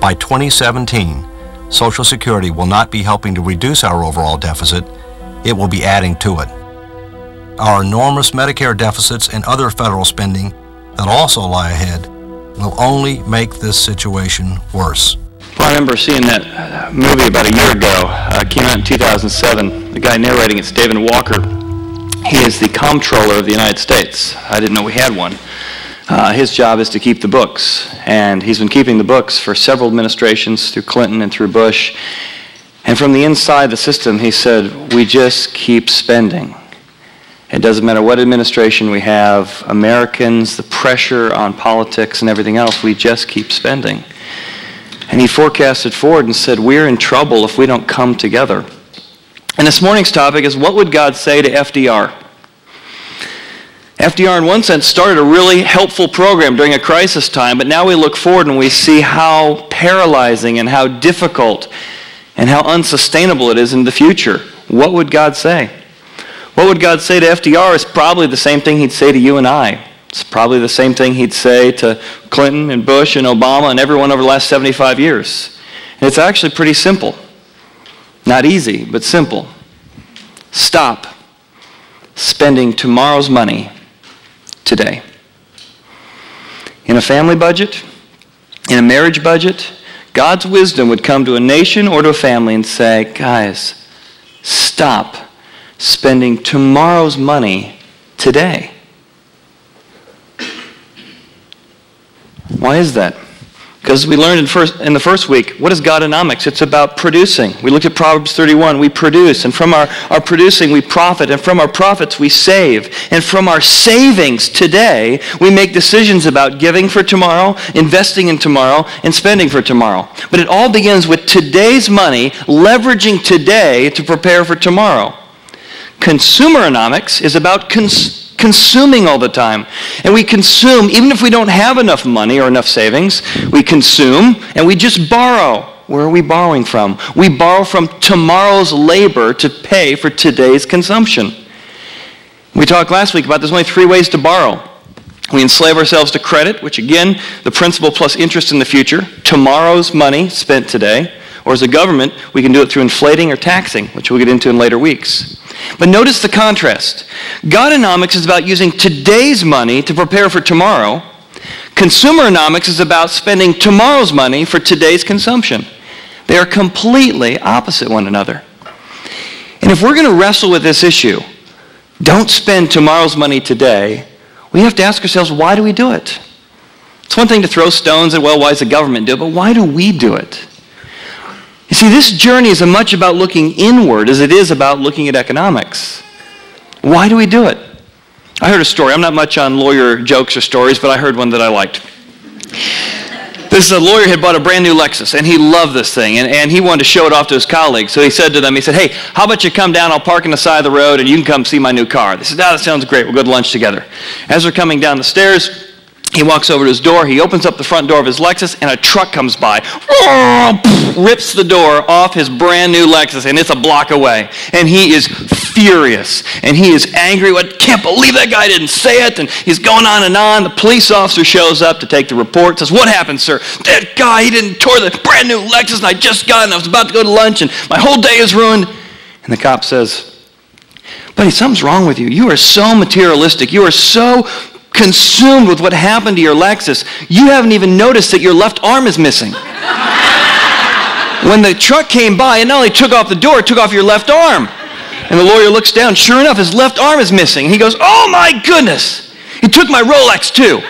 By 2017, Social Security will not be helping to reduce our overall deficit, it will be adding to it. Our enormous Medicare deficits and other federal spending that also lie ahead will only make this situation worse. Well, I remember seeing that movie about a year ago. It came out in 2007. The guy narrating it's David Walker. He is the comptroller of the United States. I didn't know we had one. His job is to keep the books, and he's been keeping the books for several administrations through Clinton and through Bush. And from the inside the system, he said, we just keep spending. It doesn't matter what administration we have, Americans, the pressure on politics and everything else, we just keep spending. And he forecasted forward and said, we're in trouble if we don't come together. And this morning's topic is, what would God say to F.D.R.? F.D.R. in one sense started a really helpful program during a crisis time, but now we look forward and we see how paralyzing and how difficult and how unsustainable it is in the future. What would God say? What would God say to F.D.R. is probably the same thing he'd say to you and I. It's probably the same thing he'd say to Clinton and Bush and Obama and everyone over the last 75 years. And it's actually pretty simple. Not easy, but simple. Stop spending tomorrow's money today. In a family budget, in a marriage budget, God's wisdom would come to a nation or to a family and say, guys, stop spending tomorrow's money today. Why is that? Because we learned in the first week, what is Godonomics? It's about producing. We looked at Proverbs 31. We produce, and from our producing we profit, and from our profits we save. And from our savings today, we make decisions about giving for tomorrow, investing in tomorrow, and spending for tomorrow. But it all begins with today's money, leveraging today to prepare for tomorrow. Consumeronomics is about consuming all the time. And we consume, even if we don't have enough money or enough savings, we consume and we just borrow. Where are we borrowing from? We borrow from tomorrow's labor to pay for today's consumption. We talked last week about there's only 3 ways to borrow. We enslave ourselves to credit, which again, the principal plus interest in the future, tomorrow's money spent today. Or as a government, we can do it through inflating or taxing, which we'll get into in later weeks. But notice the contrast. Godonomics is about using today's money to prepare for tomorrow. Consumeronomics is about spending tomorrow's money for today's consumption. They are completely opposite one another. And if we're going to wrestle with this issue, don't spend tomorrow's money today, we have to ask ourselves, why do we do it? It's one thing to throw stones at, well, why does the government do it? But why do we do it? You see, this journey is as much about looking inward as it is about looking at economics. Why do we do it? I heard a story. I'm not much on lawyer jokes or stories, but I heard one that I liked. This lawyer had bought a brand new Lexus, and he loved this thing, and he wanted to show it off to his colleagues. So he said to them, he said, hey, how about you come down, I'll park on the side of the road, and you can come see my new car. They said, that sounds great, we'll go to lunch together. As they're coming down the stairs, he walks over to his door, he opens up the front door of his Lexus, and a truck comes by, rips the door off his brand new Lexus, and it's a block away. And he is furious, and he is angry. I can't believe that guy didn't say it, and he's going on and on. The police officer shows up to take the report, says, what happened, sir? That guy, he didn't tore the brand new Lexus, and I just got it, and I was about to go to lunch, and my whole day is ruined. And the cop says, buddy, something's wrong with you. You are so materialistic. You are so consumed with what happened to your Lexus, you haven't even noticed that your left arm is missing. When the truck came by, it not only took off the door, it took off your left arm. And the lawyer looks down, sure enough, his left arm is missing. And he goes, oh my goodness, he took my Rolex too.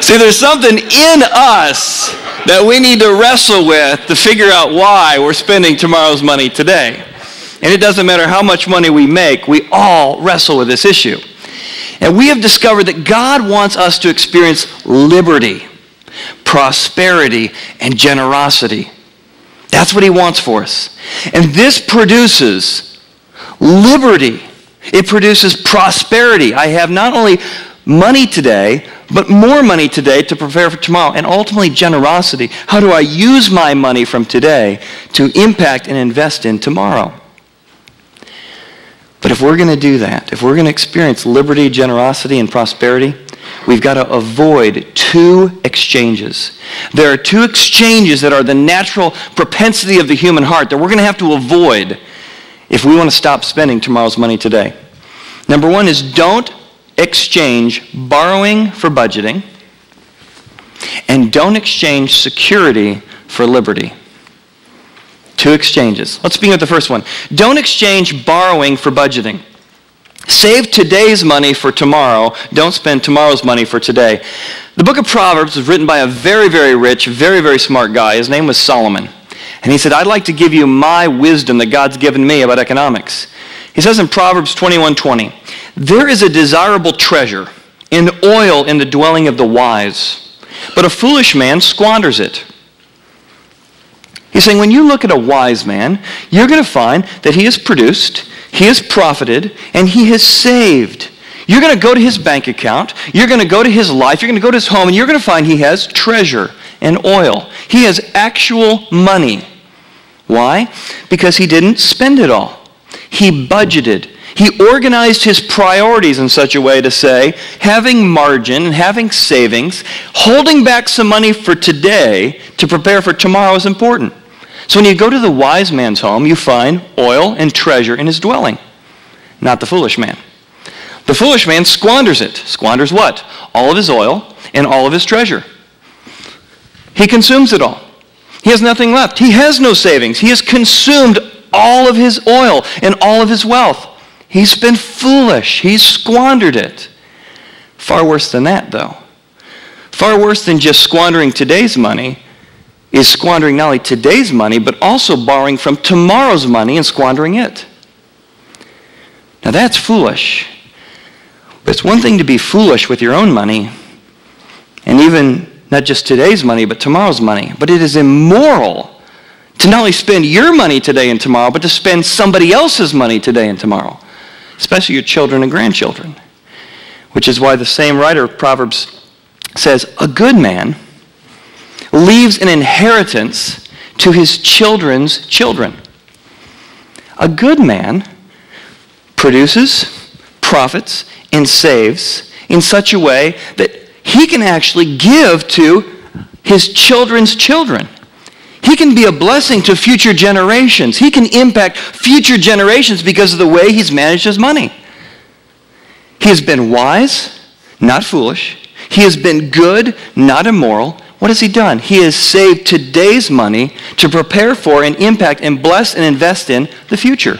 See, there's something in us that we need to wrestle with to figure out why we're spending tomorrow's money today. And it doesn't matter how much money we make, we all wrestle with this issue. And we have discovered that God wants us to experience liberty, prosperity, and generosity. That's what he wants for us. And this produces liberty. It produces prosperity. I have not only money today, but more money today to prepare for tomorrow. And ultimately, generosity. How do I use my money from today to impact and invest in tomorrow? But if we're going to do that, if we're going to experience liberty, generosity, and prosperity, we've got to avoid two exchanges. There are two exchanges that are the natural propensity of the human heart that we're going to have to avoid if we want to stop spending tomorrow's money today. Number one is don't exchange borrowing for budgeting, and don't exchange security for liberty. Two exchanges. Let's begin with the first one. Don't exchange borrowing for budgeting. Save today's money for tomorrow. Don't spend tomorrow's money for today. The book of Proverbs was written by a very, very rich, very, very smart guy. His name was Solomon. And he said, I'd like to give you my wisdom that God's given me about economics. He says in Proverbs 21:20, there is a desirable treasure in oil in the dwelling of the wise, but a foolish man squanders it. He's saying when you look at a wise man, you're going to find that he has produced, he has profited, and he has saved. You're going to go to his bank account, you're going to go to his life, you're going to go to his home, and you're going to find he has treasure and oil. He has actual money. Why? Because he didn't spend it all. He budgeted. He organized his priorities in such a way to say, having margin and having savings, holding back some money for today to prepare for tomorrow is important. So when you go to the wise man's home, you find oil and treasure in his dwelling, not the foolish man. The foolish man squanders it. Squanders what? All of his oil and all of his treasure. He consumes it all. He has nothing left. He has no savings. He has consumed all of his oil and all of his wealth. He's been foolish. He's squandered it. Far worse than that, though. Far worse than just squandering today's money is squandering not only today's money, but also borrowing from tomorrow's money and squandering it. Now that's foolish. But it's one thing to be foolish with your own money, and even not just today's money, but tomorrow's money. But it is immoral to not only spend your money today and tomorrow, but to spend somebody else's money today and tomorrow, especially your children and grandchildren. Which is why the same writer of Proverbs says, a good man leaves an inheritance to his children's children. A good man produces, profits, and saves in such a way that he can actually give to his children's children. He can be a blessing to future generations. He can impact future generations because of the way he's managed his money. He has been wise, not foolish. He has been good, not immoral. What has he done? He has saved today's money to prepare for and impact and bless and invest in the future.